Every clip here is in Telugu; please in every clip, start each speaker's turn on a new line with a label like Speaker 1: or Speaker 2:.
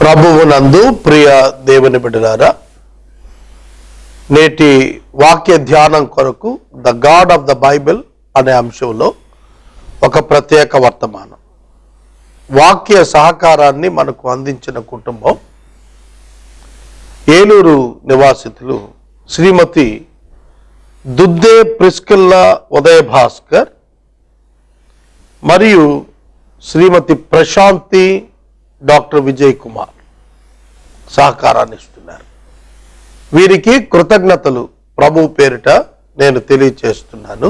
Speaker 1: ప్రభువునందు ప్రియ దేవుని బిడ్డలారా, నేటి వాక్య ధ్యానం కొరకు the God of the Bible అనే అంశంలో ఒక ప్రత్యేక వర్తమానం. వాక్య సహకారాన్ని మనకు అందించిన కుటుంబం ఏలూరు నివాసితులు శ్రీమతి దుద్దే ప్రిస్కిల్లా ఉదయ భాస్కర్ మరియు శ్రీమతి ప్రశాంతి డాక్టర్ విజయ్ కుమార్ సహకారాన్ని ఇస్తున్నారు. వీరికి కృతజ్ఞతలు ప్రభు పేరిట నేను తెలియచేస్తున్నాను.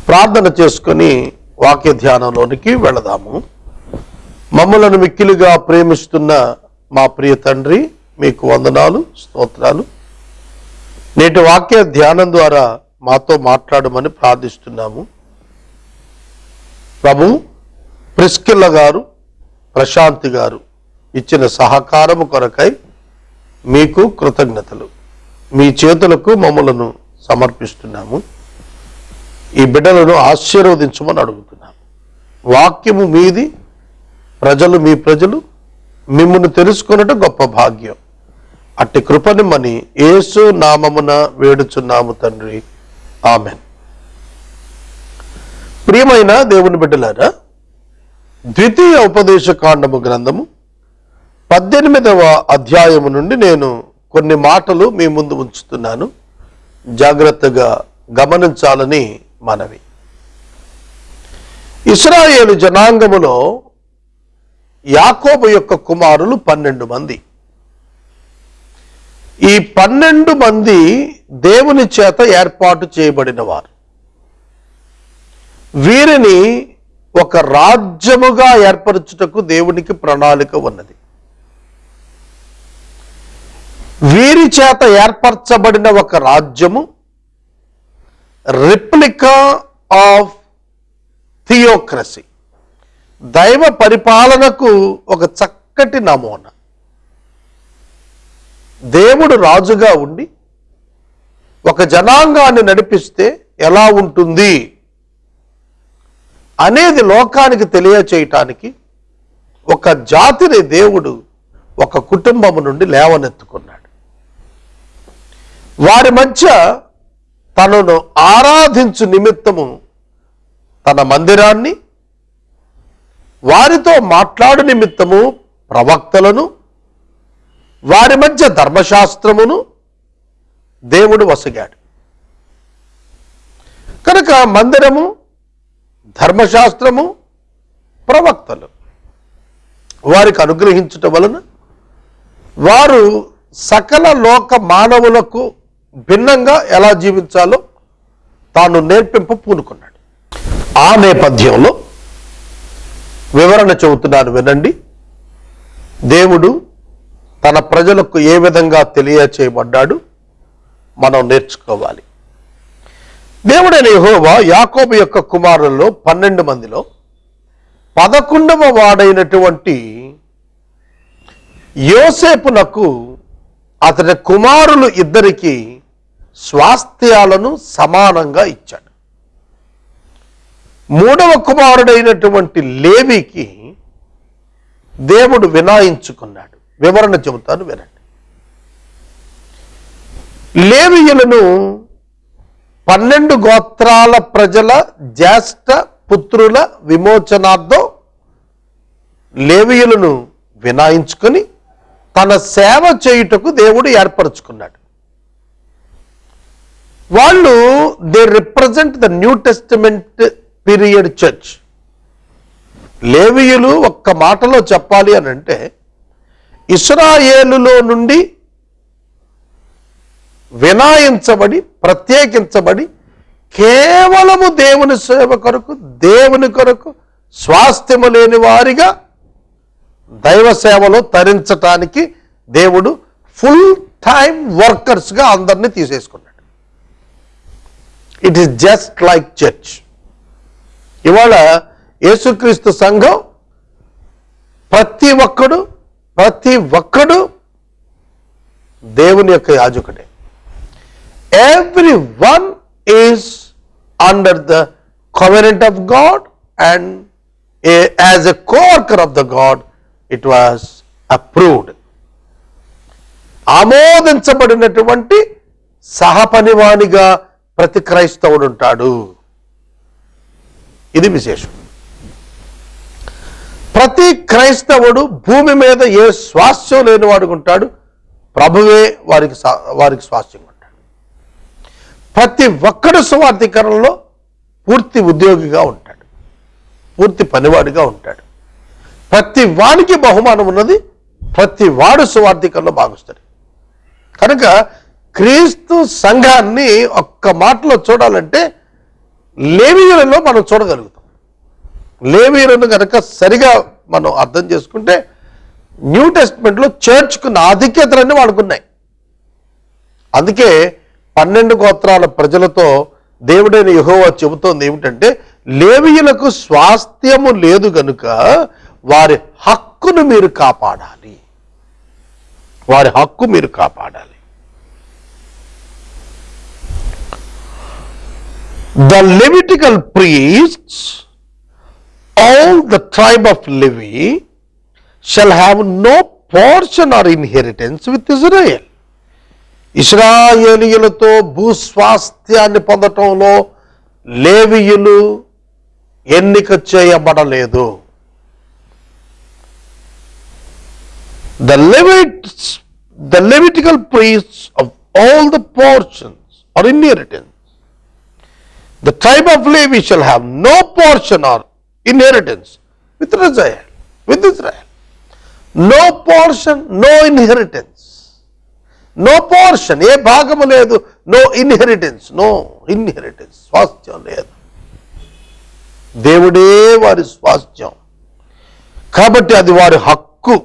Speaker 1: ప్రార్థన చేసుకొని వాక్య ధ్యానంలోనికి వెళదాము. మమ్మలను మిక్కిలిగా ప్రేమిస్తున్న మా ప్రియ తండ్రి, మీకు వందనాలు, స్తోత్రాలు. నేటి వాక్య ధ్యానం ద్వారా మాతో మాట్లాడమని ప్రార్థిస్తున్నాము. ప్రభు, ప్రిస్కిల్ల గారు, ప్రశాంతి గారు ఇచ్చిన సహకారము కొరకై మీకు కృతజ్ఞతలు. మీ చేతులకు మమ్మలను సమర్పిస్తున్నాము. ఈ బిడ్డలను ఆశీర్వదించమని అడుగుతున్నాము. వాక్యము మీది, ప్రజలు మీ ప్రజలు, మిమ్మును తెలుసుకొనుట గొప్ప భాగ్యం. అట్టి కృపనిమ్మని యేసు నామమున వేడుచున్నాము తండ్రి, ఆమెన్. ప్రియమైన దేవుని బిడ్డలారా, ద్వితీయ ఉపదేశ కాండము గ్రంథము 18వ అధ్యాయము నుండి నేను కొన్ని మాటలు మీ ముందు ఉంచుతున్నాను. జాగ్రత్తగా గమనించాలని మనవి. ఇశ్రాయేలు జనాంగములో యాకోబు యొక్క కుమారులు 12 మంది. ఈ 12 మంది దేవుని చేత ఏర్పాటు చేయబడిన వారు. వీరిని ఒక రాజ్యముగా ఏర్పరచుటకు దేవునికి ప్రణాళిక ఉన్నది. వీరి చేత ఏర్పరచబడిన ఒక రాజ్యము రిప్లికా ఆఫ్ థియోక్రసీ, దైవ పరిపాలనకు ఒక చక్కటి నమూనా. దేవుడు రాజుగా ఉండి ఒక జనాంగాన్ని నడిపిస్తే ఎలా ఉంటుంది అనేది లోకానికి తెలియచేయటానికి ఒక జాతిని దేవుడు ఒక కుటుంబము నుండి లేవనెత్తుకున్నాడు. వారి మధ్య తనను ఆరాధించు నిమిత్తము తన మందిరాన్ని, వారితో మాట్లాడు నిమిత్తము ప్రవక్తలను, వారి మధ్య ధర్మశాస్త్రమును దేవుడు వసగాడు. కనుక మందిరము, ధర్మశాస్త్రము, ప్రవక్తలు వారికి అనుగ్రహించుట వలన వారు సకల లోక మానవులకు భిన్నంగా ఎలా జీవించాలో తాను నేర్పింప పూనుకున్నాడు. ఆ నేపథ్యంలో వివరణ చెబుతున్నాను, వినండి. దేవుడు తన ప్రజలకు ఏ విధంగా తెలియచేయబడ్డాడు మనం నేర్చుకోవాలి. దేవుడైన యెహోవా యాకోబు యొక్క కుమారుల్లో 12 మందిలో 11వ వాడైనటువంటి యోసేపునకు అతని కుమారులు ఇద్దరికి స్వాస్థ్యాలను సమానంగా ఇచ్చాడు. 3వ కుమారుడైనటువంటి లేవికి దేవుడు వినాయించుకున్నాడు. వివరణ చెబుతాను, వినండి. లేవీయులను 12 గోత్రాల ప్రజల జ్యేష్ఠ పుత్రుల విమోచనార్థం లేవీయులను వినాయించుకొని తన సేవ చేయుటకు దేవుడు ఏర్పరచుకున్నాడు. వాళ్ళు they represent the new testament period church. లేవీయులు ఒక్క మాటలో చెప్పాలి అని అంటే, ఇశ్రాయేలులో నుండి వినాయించబడి, ప్రత్యేకించబడి, కేవలము దేవుని సేవ కొరకు, దేవుని కొరకు స్వాస్థ్యము లేని వారిగా దైవ సేవలో తరించటానికి దేవుడు ఫుల్ టైం వర్కర్స్గా అందరినీ తీసేసుకున్నాడు. It is just like church. ఇవాళ యేసుక్రీస్తు సంఘం ప్రతి ఒక్కడు దేవుని యొక్క యాజకుడే. Everyone is under the covenant of God, and as a co-worker of the God, it was approved, ఆమోదించబడినటువంటి సహపనివానిగా ప్రతి క్రైస్తవుడు ఉంటాడు. ఇది విశేషం. ప్రతి క్రైస్తవుడు భూమి మీద ఏ స్వాస్థ్యం లేనివాడు ఉంటాడు, ప్రభువే వారికి స్వాస్థ్యంగా ఉంటాడు. ప్రతి ఒక్కడు సువార్థీకరణలో పూర్తి ఉద్యోగిగా ఉంటాడు, పూర్తి పనివాడిగా ఉంటాడు. ప్రతి వాడికి బహుమానం ఉన్నది, ప్రతి వాడు సువార్థీకరణలో భాగస్తాడు. కనుక క్రీస్తు సంఘాన్ని ఒక్క మాటలో చూడాలంటే లేవీయులలో మనం చూడగలుగుతాం. లేవీయులను కనుక సరిగా మనం అర్థం చేసుకుంటే న్యూ టెస్ట్మెంట్లో చర్చ్కున్న ఆధిక్యతలన్నీ వాడుకున్నాయి. అందుకే 12 గోత్రాల ప్రజలతో దేవుడైన యెహోవా చెబుతోంది ఏమిటంటే, లేవీయులకు స్వాస్థ్యము లేదు గనుక వారి హక్కును మీరు కాపాడాలి, వారి హక్కు మీరు కాపాడాలి. The Levitical priests, all the tribe of Levi, shall have no portion or inheritance with Israel. ఇశ్రాయేలీయులతో భూస్వాస్థ్యాన్ని పొందటంలో లేవీయులు ఎన్నిక చేయబడలేదు. The Levitical priests of all the portions or inheritance, the tribe of Levi shall have no portion or inheritance with Israel. No portion, no inheritance. No portion, ఏ భాగము లేదు. No inheritance, స్వాస్థ్యం లేదు. దేవుడే వారి స్వాస్థ్యం కాబట్టి అది వారి హక్కు.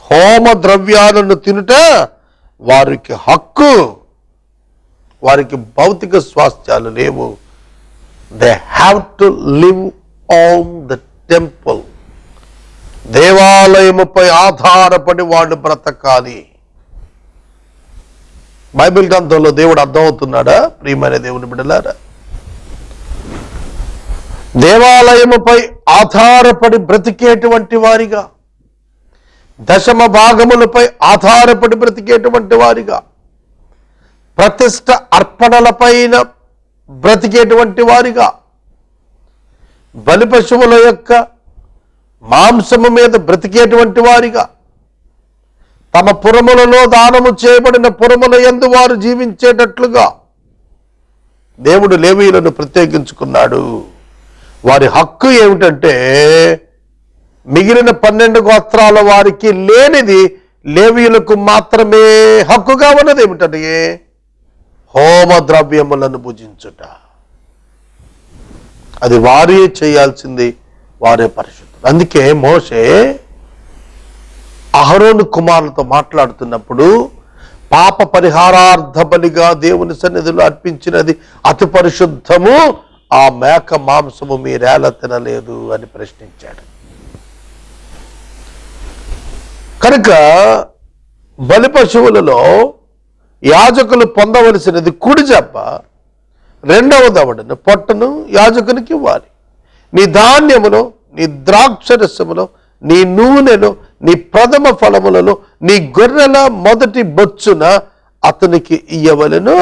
Speaker 1: హోమ ద్రవ్యాలను తినుట వారికి హక్కు. వారికి భౌతిక స్వాస్థ్యాలు లేవు. They have to live on the temple. దేవాలయముపై ఆధారపడి వాళ్ళు బ్రతకాలి. బైబిల్ గ్రంథంలో దేవుడు అర్థమవుతున్నాడా ప్రియమైన దేవుని బిడ్డలారా? దేవాలయముపై ఆధారపడి బ్రతికేటువంటి వారిగా, దశమ భాగములపై ఆధారపడి బ్రతికేటువంటి వారిగా, ప్రతిష్ట అర్పణలపైన బ్రతికేటువంటి వారిగా, బలి పశువుల యొక్క మాంసము మీద బ్రతికేటువంటి వారిగా, తమ పురములలో దానము చేయబడిన పురముల యందు వారు జీవించేటట్లుగా దేవుడు లేవీయులను ప్రత్యేకించుకున్నాడు. వారి హక్కు ఏమిటంటే, మిగిలిన 12 గోత్రాల వారికి లేనిది లేవీయులకు మాత్రమే హక్కుగా ఉన్నది. ఏమిటంటే హోమ ద్రవ్యములను భుజించుట. అది వారే చేయాల్సింది, వారే పరిశుద్ధులు. అందుకే మోషే అహరోను కుమారులతో మాట్లాడుతున్నప్పుడు, పాప పరిహారార్థ బలిగా దేవుని సన్నిధిలో అర్పించినది అతి పరిశుద్ధము, ఆ మేక మాంసము మీరేలా తినలేదు అని ప్రశ్నించాడు. కనుక బలి పశువులలో యాజకులు పొందవలసినది కుడి జబ్బ, రెండవ దవడను పొట్టను యాజకునికి ఇవ్వాలి. నీ ధాన్యములో, నీ ద్రాక్షరసములో, నీ నూనెలో, నీ ప్రథమ ఫలములలో, నీ గొర్రెల మొదటి బొచ్చున అతనికి ఇయ్యవలెను.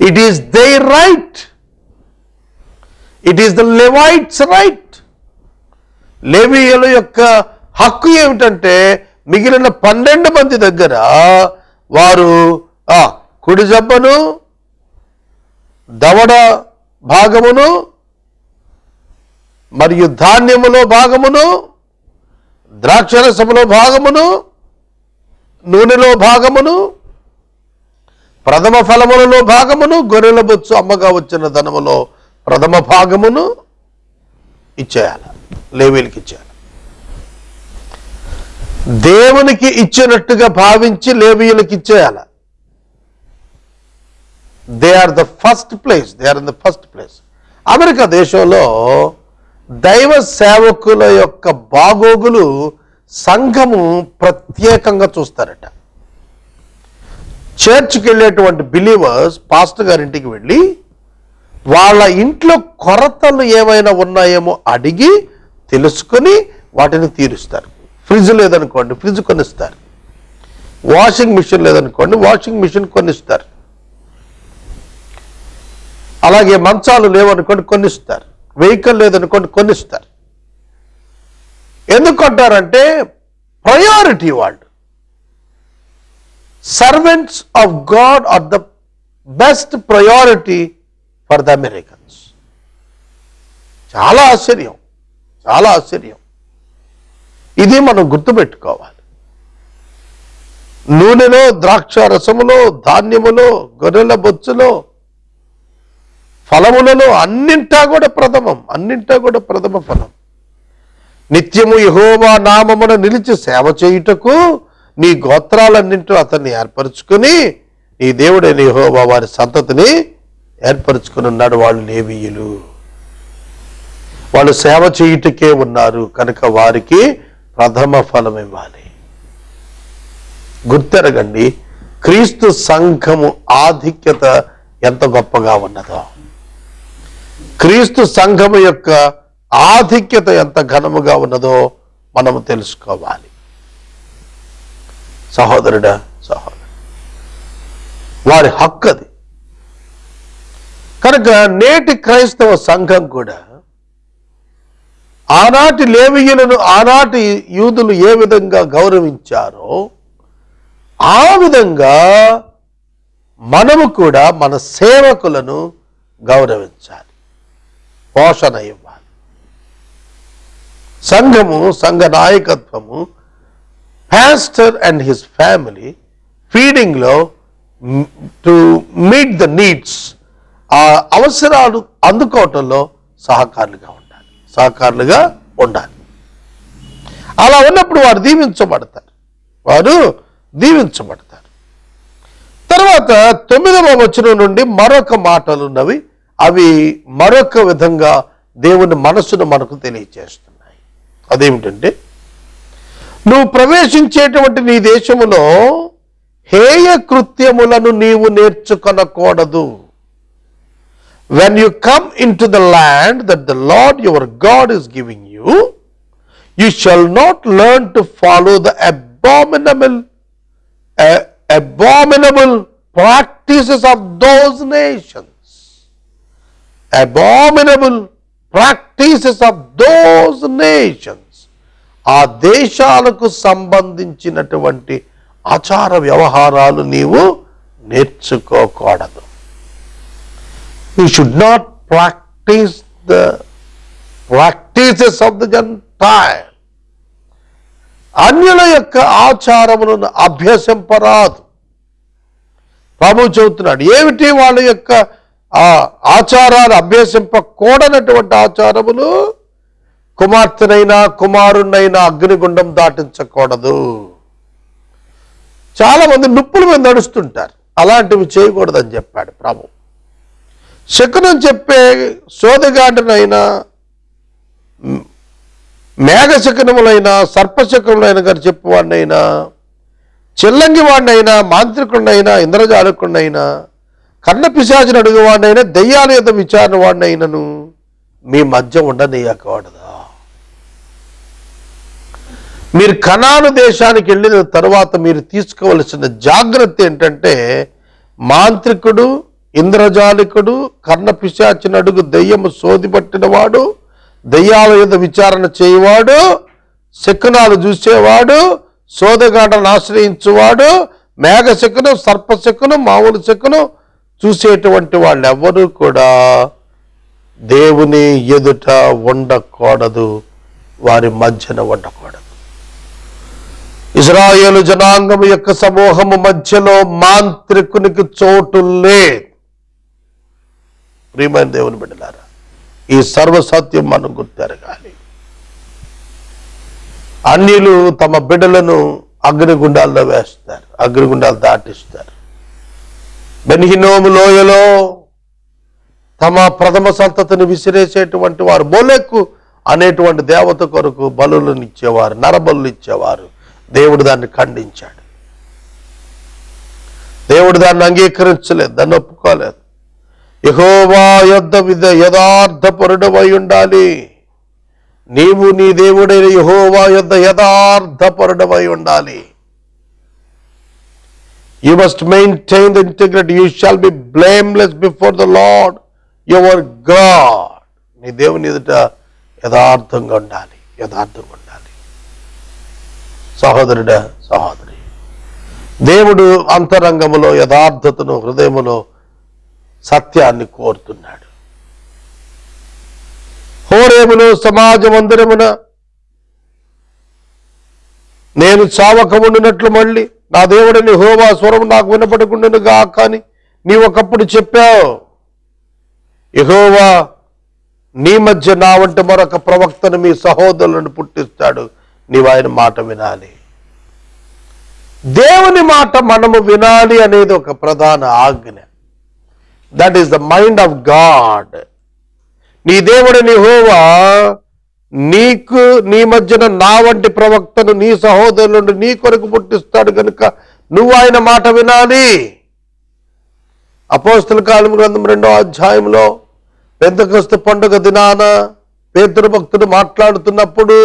Speaker 1: It is their right, it is the Levites right. లేవీయుల యొక్క హక్కు ఏమిటంటే, మిగిలిన 12 మంది దగ్గర వారు కుడి జబ్బను, దవడ భాగమును, మరియు ధాన్యములో భాగమును, ద్రాక్షరసములో భాగమును, నూనెలో భాగమును, ప్రథమ ఫలములలో భాగమును, గొర్రెల బొచ్చు అమ్మగా వచ్చిన ధనములో ప్రథమ భాగమును ఇచ్చేయాలి, లేవీయులకి ఇచ్చేయాలి. దేవునికి ఇచ్చినట్టుగా భావించి లేవీయులకి ఇచ్చేయాలి. They are the first place. America దేశంలో దైవ సేవకుల యొక్క బాగోగులు సంఘము ప్రత్యేకంగా చూస్తారట. చర్చ్కి వెళ్ళేటువంటి బిలీవర్స్ పాస్టర్ గారింటికి వెళ్ళి వాళ్ళ ఇంట్లో కొరతలు ఏమైనా ఉన్నాయేమో అడిగి తెలుసుకుని వాటిని తీరుస్తారు. ఫ్రిడ్జ్ లేదనుకోండి, ఫ్రిడ్జ్ కొనిస్తారు. వాషింగ్ మిషన్ లేదనుకోండి, వాషింగ్ మిషన్ కొనిస్తారు. అలాగే మంచాలు లేవనుకోండి, కొనిస్తారు. వెహికల్ లేదనుకోండి, కొనిస్తారు. ఎందుకు అంటారంటే ప్రయారిటీ. వాళ్ళు servants of God are the best priority for the Americans. చాలా ఆశ్చర్యం, చాలా ఆశ్చర్యం. ఇది మనం గుర్తుపెట్టుకోవాలి. నూనెలో, ద్రాక్ష రసములో, ధాన్యములో, గొర్రెల బొచ్చులో, ఫలములలో అన్నింటా కూడా ప్రథమం, అన్నింటా కూడా ప్రథమ ఫలం. నిత్యము యెహోవా నామమున నిలిచి సేవ చేయుటకు నీ గోత్రాలన్నింటిలో అతన్ని ఏర్పరచుకుని నీ దేవుడైన యెహోవా వారి సంతతిని ఏర్పరచుకుని ఉన్నాడు. వాళ్ళు లేవీయులు, వాళ్ళు సేవ చేయుటకే ఉన్నారు కనుక వారికి ప్రథమ ఫలం ఇవ్వాలి. గుర్తెరగండి, క్రీస్తు సంఘము ఆధిక్యత ఎంత గొప్పగా ఉన్నదో, క్రీస్తు సంఘము యొక్క ఆధిక్యత ఎంత ఘనముగా ఉన్నదో మనము తెలుసుకోవాలి. సహోదరుడా, సహోదరు, వారి హక్కు అది. కనుక నేటి క్రైస్తవ సంఘం కూడా ఆనాటి లేవీయులను, ఆనాటి యూదులు ఏ విధంగా గౌరవించారో ఆ విధంగా మనము కూడా మన సేవకులను గౌరవించాలి, పోషణ ఇవ్వాలి. సంఘము, సంఘ నాయకత్వము, పాస్టర్ అండ్ హిస్ ఫ్యామిలీ ఫీడింగ్లో టు మీట్ ద నీడ్స్, ఆ అవసరాలు అందుకోవటంలో సహకారులుగా ఉండాలి. అలా ఉన్నప్పుడు వారు దీవించబడతారు. తర్వాత 9వ వచనం నుండి మరొక మాటలు ఉన్నవి. అవి మరొక విధంగా దేవుని మనసును మనకు తెలియచేస్తున్నాయి. అదేమిటంటే, నువ్వు ప్రవేశించేటువంటి నీ దేశములో హేయ కృత్యములను నీవు నేర్చుకొనకూడదు. When you come into the land that the Lord your God is giving you, you shall not learn to follow the abominable practices of those nations. Abominable practices of those nations. ఆ దేశాలకు సంబంధించినటువంటి ఆచార వ్యవహారాలు నీవు నేర్చుకోకూడదు. You should not practice the practices of the Gentile. అన్యుల యొక్క ఆచారములను అభ్యసింపరాదు. ప్రభు చెబుతున్నాడు, ఏమిటి వాళ్ళ యొక్క ఆచారాలు అభ్యసింపకూడనటువంటి ఆచారములు? కుమార్తెనైనా కుమారుణ్ణైనా అగ్నిగుండం దాటించకూడదు. చాలా మంది నిప్పుల మీద నడుస్తుంటారు, అలాంటివి చేయకూడదని చెప్పాడు ప్రభు. శకునం చెప్పే సోదగాడినైనా, మేఘశకునములైనా, సర్పశకునములైన గారు చెప్పేవాడినైనా, చిల్లంగి వాడినైనా, మాంత్రికుడినైనా, ఇంద్రజాలకుడినైనా, కర్ణ పిశాచిని అడుగువాడినైనా, దెయ్యాల యొక్క విచారణ వాడినైనను మీ మధ్య ఉండనీయకూడదా? మీరు కనాను దేశానికి వెళ్ళిన తర్వాత మీరు తీసుకోవలసిన జాగ్రత్త ఏంటంటే, మాంత్రికుడు, ఇంద్రజాలికుడు, కర్ణ పిశాచిని అడుగు దెయ్యము సోదిపట్టినవాడు, దెయ్యాల యొక్క విచారణ చేయవాడు, శకునాలు చూసేవాడు, సోదగాడను ఆశ్రయించువాడు, మేఘ శకునం, సర్పశకునం, మామూలు శకునం చూసేటువంటి వాళ్ళు ఎవరు కూడా దేవుని ఎదుట ఉండకూడదు, వారి మధ్యన ఉండకూడదు. ఇజ్రాయేలు జనాంగము యొక్క సమూహము మధ్యలో మాంత్రికునికి చోటు లేదు. ప్రియమైన దేవుని బిడ్డలారా, ఈ సర్వసత్యం మనం గుర్తెరగాలి. అన్యులు తమ బిడ్డలను అగ్నిగుండాల్లో వేస్తారు, అగ్నిగుండాలు దాటిస్తారు. బెన్హినోము లోయలో తమ ప్రథమ సంతతిని విసిరేసేటువంటి వారు మోలెక్కు అనేటువంటి దేవత కొరకు బలులను ఇచ్చేవారు, నరబలు ఇచ్చేవారు. దేవుడు దాన్ని ఖండించాడు, దేవుడు దాన్ని అంగీకరించలేదు, దాన్ని ఒప్పుకోలేదు. యెహోవా యొద్ద యథార్థపరుడవై ఉండాలి, నీవు నీ దేవుడైన యెహోవా యొద్ద యథార్థపరుడవై ఉండాలి. You must maintain the integrity. You shall be blameless before the Lord your God. నీ దేవుని ఎదుట యథార్థంగా ఉండాలి, యథార్థంగా ఉండాలి. సహోదరుడా, సహోదరి, దేవుడు అంతరంగములో యథార్థతను, హృదయములో సత్యాన్ని కోరుతున్నాడు. హోరేములో సమాజ మందిరమున నేను చావకముండునట్లు మళ్ళీ నా దేవుడిని యెహోవా స్వరం నాకు వినపడకుండాను గాక అని నీవు ఒకప్పుడు చెప్పావు. యెహోవా నీ మధ్య నా వంటి మరొక ప్రవక్తను మీ సహోదరులను పుట్టిస్తాడు, నీవు ఆయన మాట వినాలి. దేవుని మాట మనము వినాలి అనేది ఒక ప్రధాన ఆజ్ఞ. That is the mind of God. నీ దేవుడిని యెహోవా నీకు నీ మధ్యన నా వంటి ప్రవక్తను నీ సహోదరులను నీ కొరకు పుట్టిస్తాడు కనుక నువ్వు ఆయన మాట వినాలి. అపోస్తల కార్యముల గ్రంథం 2వ అధ్యాయంలో పెంతెకొస్తు పండుగ దినాన పేతురు భక్తుడు మాట్లాడుతున్నప్పుడు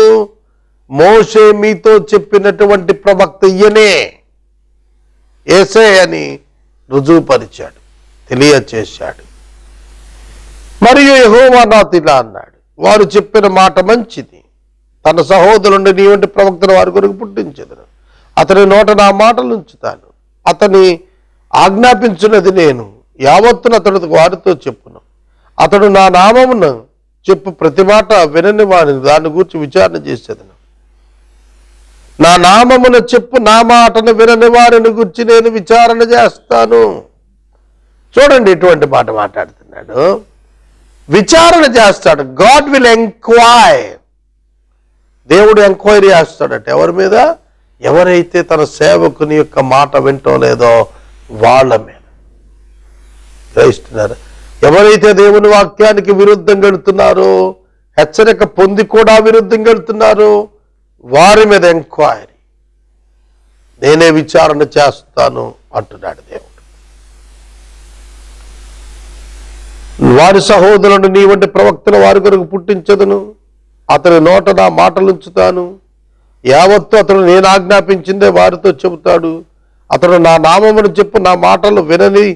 Speaker 1: మోషే మీతో చెప్పినటువంటి ప్రవక్త ఈయనే, యేసే అని రుజువుపరిచాడు, తెలియచేశాడు. మరియు యెహోవా నాతో ఇలా అన్నాడు, వారు చెప్పిన మాట మంచిది, తన సహోదరుండి నీ వంటి ప్రవక్తను వారి కొరకు పుట్టించెదను, అతని నోట నా మాటలు ఉంచుతాను, అతని ఆజ్ఞాపించినది నేను యావత్తును అతడు వారితో చెప్పును, అతడు నా నామమును చెప్పు ప్రతి మాట వినని వారిని దాని గురించి విచారణ చేసేదను, నా నామమును చెప్పు నా మాటను వినని వారిని గురించి నేను విచారణ చేస్తాను. చూడండి, ఇటువంటి మాట మాట్లాడుతున్నాడు. విచారణ చేస్తాడు. God will enquire. దేవుడు ఎంక్వైరీ చేస్తాడట ఎవరి మీద? ఎవరైతే తన సేవకుని యొక్క మాట వింటం లేదో వాళ్ళ మీద. గ్రహిస్తున్నారా? ఎవరైతే దేవుని వాక్యానికి విరుద్ధంగా వెళుతున్నారో, హెచ్చరిక పొంది కూడా విరుద్ధంగా వెళుతున్నారో వారి మీద ఎంక్వైరీ, నేనే విచారణ చేస్తాను అంటున్నాడు దేవుడు. వారి సహోదరులను నీ వంటి ప్రవక్తను వారి కొరకు పుట్టించదును, అతని నోట నా మాటలు ఉంచుతాను, యావత్తు అతడు నేను ఆజ్ఞాపించిందే వారితో చెబుతాడు, అతడు నా నామమును చెప్పు నా మాటలు వినని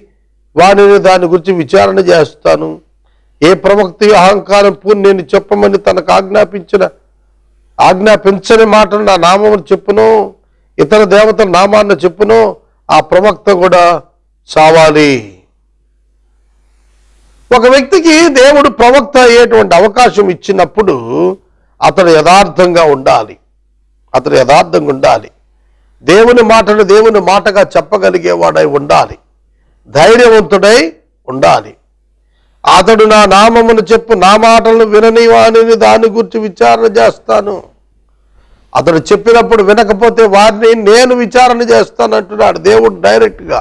Speaker 1: వారిని దాని గురించి విచారణ చేస్తాను. ఏ ప్రవక్త అహంకారం పూని నేను చెప్పమని తనకు ఆజ్ఞాపించని మాటలు నా నామమును చెప్పును, ఇతర దేవతల నామాన్ని చెప్పును, ఆ ప్రవక్త కూడా చావాలి. ఒక వ్యక్తికి దేవుడు ప్రవక్త అయ్యేటువంటి అవకాశం ఇచ్చినప్పుడు అతడు యథార్థంగా ఉండాలి. అతడు యథార్థంగా ఉండాలి. దేవుని మాటను దేవుని మాటగా చెప్పగలిగేవాడై ఉండాలి. ధైర్యవంతుడై ఉండాలి. అతడు నా నామమును చెప్పు నా మాటలను వినని వారిని దాని గురించి విచారణ చేస్తాను. అతడు చెప్పినప్పుడు వినకపోతే వారిని నేను విచారణ చేస్తాను అంటున్నాడు దేవుడు డైరెక్ట్గా.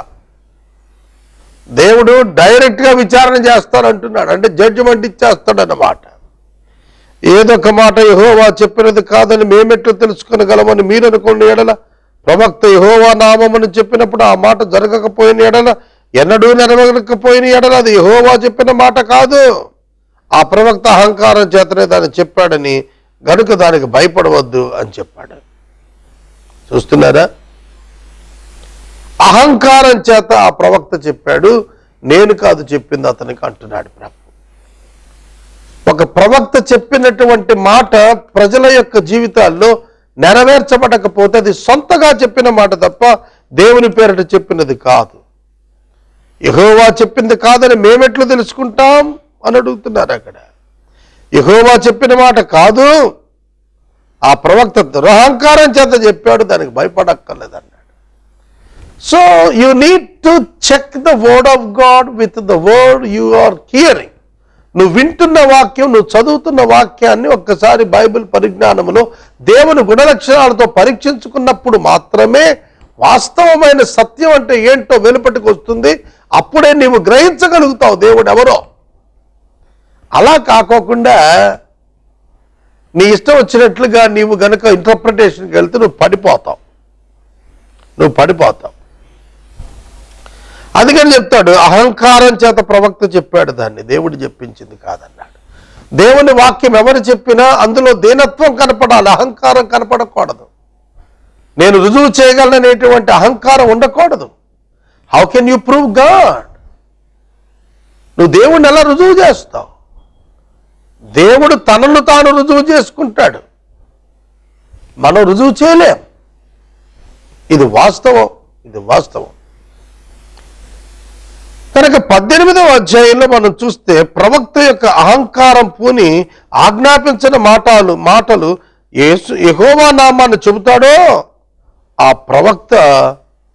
Speaker 1: దేవుడు డైరెక్ట్గా విచారణ చేస్తానంటున్నాడు. అంటే జడ్జిమెంట్ ఇచ్చేస్తాడన్నమాట. ఏదొక మాట యెహోవా చెప్పినది కాదని మేమెట్లు తెలుసుకొనగలమని మీరు అనుకున్న ఎడల, ప్రవక్త యెహోవా నామమును చెప్పినప్పుడు ఆ మాట జరగకపోయిన ఎడల, ఎన్నడూ నెరవేరకపోయిన ఎడల అది యెహోవా చెప్పిన మాట కాదు. ఆ ప్రవక్త అహంకారం చేతనే దాన్ని చెప్పాడని గనుక దానికి భయపడవద్దు అని చెప్పాడు. చూస్తున్నారా? అహంకారం చేత ఆ ప్రవక్త చెప్పాడు, నేను కాదు చెప్పింది అతనికి అంటున్నాడు ప్రభు. ఒక ప్రవక్త చెప్పినటువంటి మాట ప్రజల యొక్క జీవితాల్లో నెరవేర్చబడకపోతే అది సొంతగా చెప్పిన మాట తప్ప దేవుని పేరిట చెప్పినది కాదు. యెహోవా చెప్పింది కాదని మేమెట్లు తెలుసుకుంటాం అని అడుగుతున్నారు అక్కడ. యెహోవా చెప్పిన మాట కాదు, ఆ ప్రవక్త దురహంకారం చేత చెప్పాడు, దానికి భయపడక్కర్లేదన్నాడు. So you need to check the word of God with the word you are hearing. నువ్వు వింటున్న వాక్యం, నువ్వు చదువుతున్న వాక్యాన్ని ఒక్కసారి బైబిల్ పరిజ్ఞానములో దేవుని గుణలక్షణాలతో పరీక్షించుకున్నప్పుడు మాత్రమే వాస్తవమైన సత్యం అంటే ఏంటో వెలుపటికి వస్తుంది. అప్పుడే నీవు గ్రహించగలుగుతావు దేవుడు ఎవరో. అలా కాకోకుండా నీ ఇష్టం వచ్చినట్లుగా నీవు గనక ఇంటర్ప్రిటేషన్కి వెళ్తే నువ్వు పడిపోతావు. అందుకని చెప్తాడు, అహంకారం చేత ప్రవక్త చెప్పాడు, దాన్ని దేవుడు చెప్పించింది కాదన్నాడు. దేవుని వాక్యం ఎవరు చెప్పినా అందులో దీనత్వం కనపడాలి, అహంకారం కనపడకూడదు. నేను రుజువు చేయగలననేటువంటి అహంకారం ఉండకూడదు. How can you prove God? నువ్వు దేవుణ్ణి ఎలా రుజువు చేస్తావు? దేవుడు తనను తాను రుజువు చేసుకుంటాడు, మనం రుజువు చేయలేం. ఇది వాస్తవం, ఇది వాస్తవం. కనుక 18వ అధ్యాయంలో మనం చూస్తే ప్రవక్త యొక్క అహంకారం పూని ఆజ్ఞాపించిన మాటలు యెహోవా నామాన్ని చెబుతాడో ఆ ప్రవక్త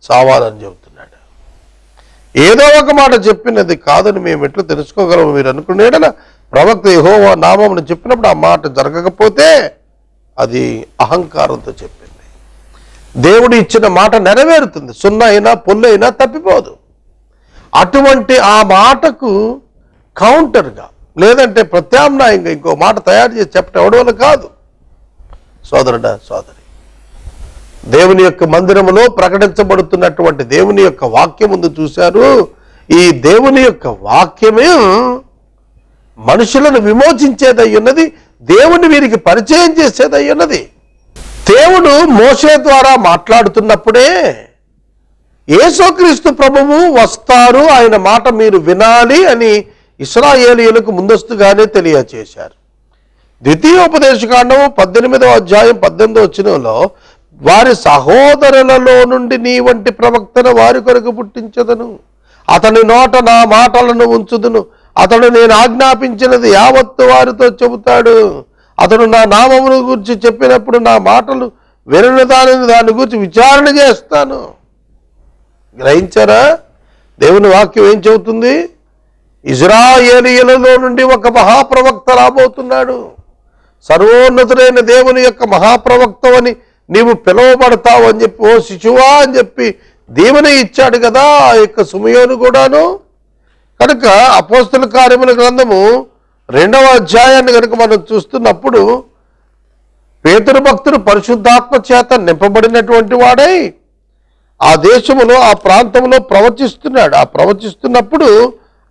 Speaker 1: చావాలని చెబుతున్నాడు. ఏదో ఒక మాట చెప్పినది కాదని మేము ఎట్లా తెలుసుకోగలము మీరు అనుకునేడన ప్రవక్త యెహోవా నామమును చెప్పినప్పుడు ఆ మాట జరగకపోతే అది అహంకారంతో చెప్పింది. దేవుడు ఇచ్చిన మాట నెరవేరుతుంది, సున్నా అయినా పొల్లు అయినా తప్పిపోదు. అటువంటి ఆ మాటకు కౌంటర్గా లేదంటే ప్రత్యామ్నాయంగా ఇంకో మాట తయారు చేసి చెప్పడం ఎవడి వల్ల కాదు. సోదరుడా, సోదరి, దేవుని యొక్క మందిరములో ప్రకటించబడుతున్నటువంటి దేవుని యొక్క వాక్యం ముందు చూశారు. ఈ దేవుని యొక్క వాక్యమే మనుషులను విమోచించేదై ఉన్నది, దేవుని వీరికి పరిచయం చేసేదై ఉన్నది. దేవుడు మోషే ద్వారా మాట్లాడుతున్నప్పుడే యేసుక్రీస్తు ప్రభువు వస్తారు, ఆయన మాట మీరు వినాలి అని ఇశ్రాయేలీయులకు ముందస్తుగానే తెలియచేశారు. ద్వితీయోపదేశకాండం 18వ అధ్యాయం 18వ వచనంలో వారి సహోదరులలో నుండి నీ వంటి ప్రవక్తను వారి కొరకు పుట్టించదను, అతని నోట నా మాటలను ఉంచుదును, అతడు నేను ఆజ్ఞాపించినది యావత్తు వారితో చెబుతాడు, అతడు నా నామమును గురించి చెప్పినప్పుడు నా మాటలు వినని దాని గురించి విచారణ చేస్తాను. గ్రహించారా? దేవుని వాక్యం ఏం చెబుతుంది? ఇశ్రాయేలీయులలో నుండి ఒక మహాప్రవక్త రాబోతున్నాడు, సర్వోన్నతుడైన దేవుని యొక్క మహాప్రవక్తవని నీవు పిలువబడతావు అని చెప్పి, ఓ శిశువా అని చెప్పి దీవెన ఇచ్చాడు కదా ఆ యొక్క సిమెయోను కూడాను. కనుక అపోస్తల కార్యముల గ్రంథము 2వ అధ్యాయాన్ని కనుక మనం చూస్తున్నప్పుడు పేతురు భక్తుడు పరిశుద్ధాత్మ చేత నింపబడినటువంటి వాడై ఆ దేశములో ఆ ప్రాంతంలో ప్రవచిస్తున్నాడు. ఆ ప్రవచిస్తున్నప్పుడు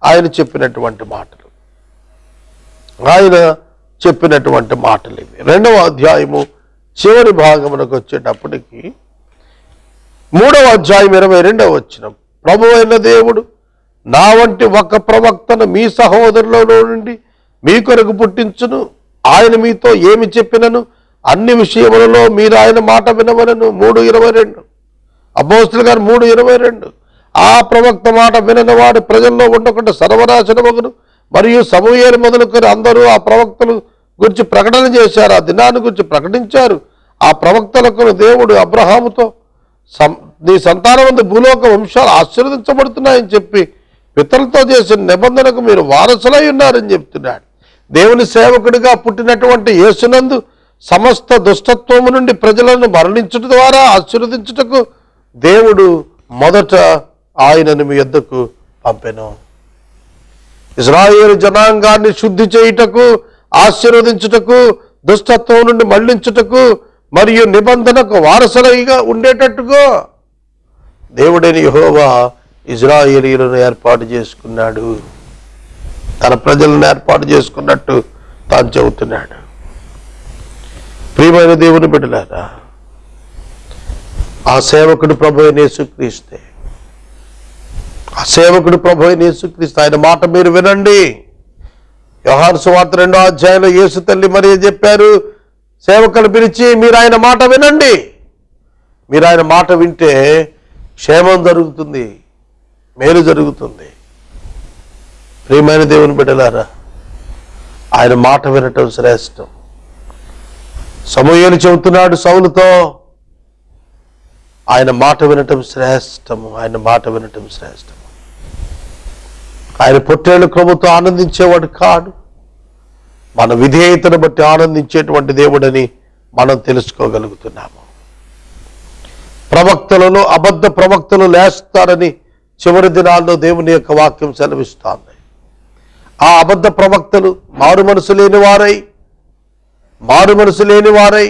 Speaker 1: ఆయన చెప్పినటువంటి మాటలు ఇవి. 2వ అధ్యాయము చివరి భాగమునకు వచ్చేటప్పటికి 3వ అధ్యాయం 22వ వచనం, ప్రభువైన దేవుడు నా వంటి ఒక ప్రవక్తను మీ సహోదరులలో నుండి మీ కొరకు పుట్టించును, ఆయన మీతో ఏమి చెప్పినను అన్ని విషయములలో మీరు ఆయన మాట వినవలను. 3:22 అపోస్తలుల గారు 3:22 ఆ ప్రవక్త మాట వినని వాడు ప్రజల్లో ఉండకుండా సర్వనాశనమగును. మరియు సమూయేలు మొదలుకొని అందరూ ఆ ప్రవక్తలు గురించి ప్రకటన చేశారు, ఆ దినాన్ని గురించి ప్రకటించారు. ఆ ప్రవక్తలకు దేవుడు అబ్రహాముతో నీ సంతానమందు భూలోక వంశాలు ఆశీర్వదించబడుతున్నాయని చెప్పి పితరులతో చేసిన నిబంధనకు మీరు వారసులై ఉన్నారని చెప్తున్నాడు. దేవుని సేవకుడిగా పుట్టినటువంటి యేసునందు సమస్త దుష్టత్వము నుండి ప్రజలను మరణించుట ద్వారా ఆశీర్వదించుటకు దేవుడు మొదట ఆయనను మీ యొద్దకు పంపెను. ఇశ్రాయేలు జనాంగాన్ని శుద్ధి చేయుటకు, ఆశీర్వదించుటకు, దుష్టత్వం నుండి మళ్లించుటకు మరియు నిబంధనకు వారసులైగా ఉండేటట్టుగా దేవుడైన యెహోవా ఇశ్రాయేలీయులను ఏర్పాటు చేసుకున్నాడు. తన ప్రజలను ఏర్పాటు చేసుకున్నట్టు తాను చెబుతున్నాడు. ప్రియమైన దేవుని బిడ్డలారా, ఆ సేవకుడు ప్రభువైన యేసుక్రీస్తే, ఆ సేవకుడు ప్రభువైన యేసుక్రీస్తు. ఆయన మాట మీరు వినండి. యోహాను సువార్త 2వ అధ్యాయంలో యేసు తల్లి మరియ చెప్పారు, సేవకులు పిలిచి మీరు ఆయన మాట వినండి. మీరు ఆయన మాట వింటే క్షేమం జరుగుతుంది, మేలు జరుగుతుంది. ప్రియమైన దేవుని బిడ్డలారా, ఆయన మాట వినటం శ్రేష్టం. సమూయేలు చెబుతున్నాడు సౌలుతో, ఆయన మాట వినటం శ్రేష్టము, ఆయన మాట వినటం శ్రేష్టము. ఆయన పొట్టేళ్ల క్రమంతో ఆనందించేవాడు కాడు, మన విధేయతను బట్టి ఆనందించేటువంటి దేవుడని మనం తెలుసుకోగలుగుతున్నాము. ప్రవక్తలలో అబద్ధ ప్రవక్తలు లేస్తారని చివరి దినాల్లో దేవుని యొక్క వాక్యం సెలవిస్తోంది. ఆ అబద్ధ ప్రవక్తలు మారు మనసు లేని వారై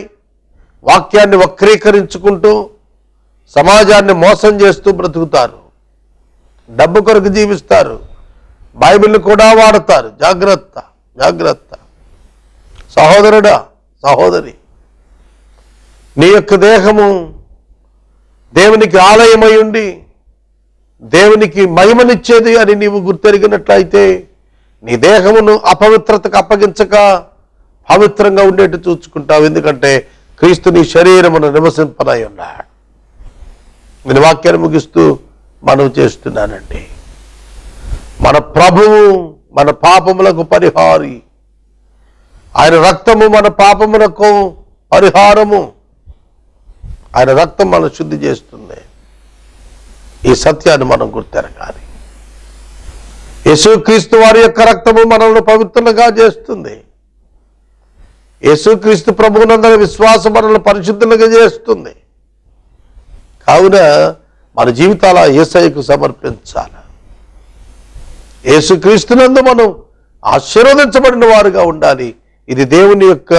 Speaker 1: వాక్యాన్ని వక్రీకరించుకుంటూ సమాజాన్ని మోసం చేస్తూ బ్రతుకుతారు, డబ్బు కొరకు జీవిస్తారు, బైబిల్ కూడా వాడతారు. జాగ్రత్త, జాగ్రత్త. సహోదరుడా, సహోదరి, నీ యొక్క దేహము దేవునికి ఆలయమై ఉండి దేవునికి మహిమనిచ్చేది అని నీవు గుర్తెరిగినట్లయితే నీ దేహమును అపవిత్రతకు అప్పగించక పవిత్రంగా ఉండేట్టు చూసుకుంటావు. ఎందుకంటే క్రీస్తు నీ శరీరమును నివసింపనై ఉన్నాడు. నేను వాక్యాన్ని ముగిస్తూ మనవి చేస్తున్నానండి. మన ప్రభువు మన పాపములకు పరిహారి. ఆయన రక్తము మన పాపములకు పరిహారము. ఆయన రక్తం మనం శుద్ధి చేస్తుంది. ఈ సత్యాన్ని మనం గుర్తెరగాలి. యేసుక్రీస్తు వారి యొక్క రక్తము మనల్ని పవిత్రంగా చేస్తుంది. యేసుక్రీస్తు ప్రభువునందరి విశ్వాసం మనల్ని పరిశుద్ధులుగా చేస్తుంది. కావున మన జీవితాల యేసయ్యకు సమర్పించాలి. యేసుక్రీస్తునందు మనం ఆశీర్వదించబడిన వారుగా ఉండాలి. ఇది దేవుని యొక్క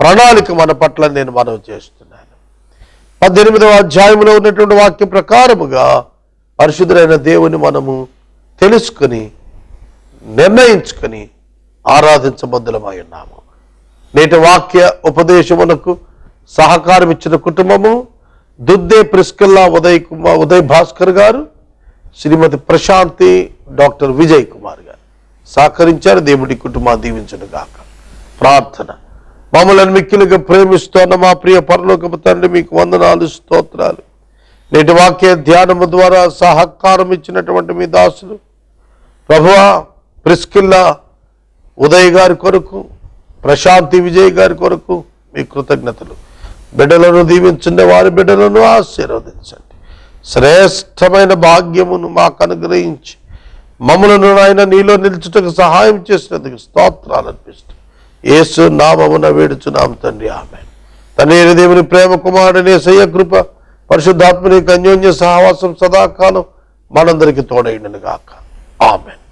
Speaker 1: ప్రణాళిక మన పట్ల నేను మనవి చేస్తున్నాను. 18వ అధ్యాయంలో ఉన్నటువంటి వాక్య ప్రకారముగా పరిశుద్ధులైన దేవుని మనము తెలుసుకొని నిర్ణయించుకొని ఆరాధించబద్దులమై ఉన్నాము. నేటి వాక్య ఉపదేశమునకు సహకారం ఇచ్చిన కుటుంబము దుద్దే ప్రిస్కిల్లా ఉదయ్ భాస్కర్ గారు, శ్రీమతి ప్రశాంతి, డాక్టర్ విజయ్ కుమార్ గారు సహకరించారు. దేవుడి కుటుంబాన్ని దీవించును గాక. ప్రార్థన. మమ్మల్ని మిక్కిలుగా ప్రేమిస్తున్న మా ప్రియ పరలోకపు తండ్రి, మీకు వందనాలు, స్తోత్రాలు. నేటి వాక్య ధ్యానము ద్వారా సహకారం ఇచ్చినటువంటి మీ దాసులు ప్రభువా, ప్రిస్కిల్లా ఉదయ్ గారి కొరకు, ప్రశాంతి విజయ్ గారి కొరకు మీ కృతజ్ఞతలు. బిడ్డలను దీవించండి, వారి బిడ్డలను ఆశీర్వదించండి. శ్రేష్టమైన భాగ్యమును మాకు అనుగ్రహించి మమ్మలను ఆయన నీలో నిలుచుటకు సహాయం చేసినందుకు స్తోత్రాలు అర్పిస్తూ యేసు నామమున వేడుచున్నాం తండ్రి, ఆమేన్. తండ్రి దేవుని ప్రేమ, కుమారుని యేసయ్య కృప, పరిశుద్ధాత్మని అన్యోన్య సహవాసం సదాకాలం మనందరికీ తోడైండును గాక. ఆమేన్.